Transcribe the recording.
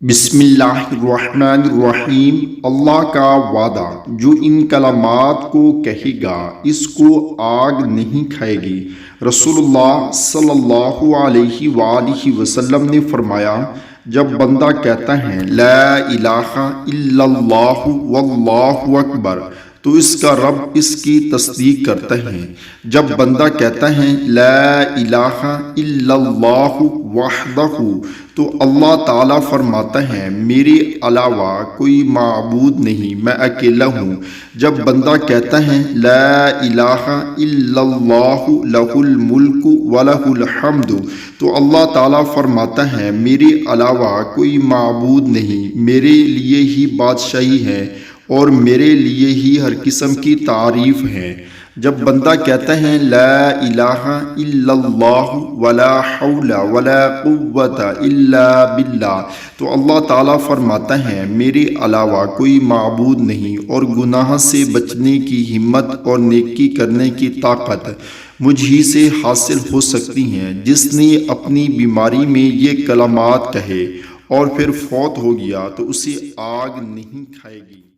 بسم اللہ الرحمن الرحیم۔ اللہ کا وعدہ، جو ان کلمات کو کہے گا اس کو آگ نہیں کھائے گی۔ رسول اللہ صلی اللہ علیہ وآلہ وسلم نے فرمایا، جب بندہ کہتا ہے لا الہ الا اللہ واللہ اکبر تو اس کا رب اس کی تصدیق کرتا ہے۔ جب بندہ کہتا ہے لا الہ الا اللہ وحدہ تو اللہ تعالیٰ فرماتا ہے میرے علاوہ کوئی معبود نہیں، میں اکیلا ہوں۔ جب بندہ کہتا ہے لا الہ الا اللہ لہ الملک ولہ الحمد تو اللہ تعالیٰ فرماتا ہے میرے علاوہ کوئی معبود نہیں، میرے لیے ہی بادشاہی ہے اور میرے لیے ہی ہر قسم کی تعریف ہے۔ جب بندہ کہتا ہے لا الہ الا اللہ ولا حول ولا قوت الا باللہ تو اللہ تعالیٰ فرماتا ہے میرے علاوہ کوئی معبود نہیں اور گناہ سے بچنے کی ہمت اور نیکی کرنے کی طاقت مجھ ہی سے حاصل ہو سکتی ہیں۔ جس نے اپنی بیماری میں یہ کلمات کہے اور پھر فوت ہو گیا تو اسے آگ نہیں کھائے گی۔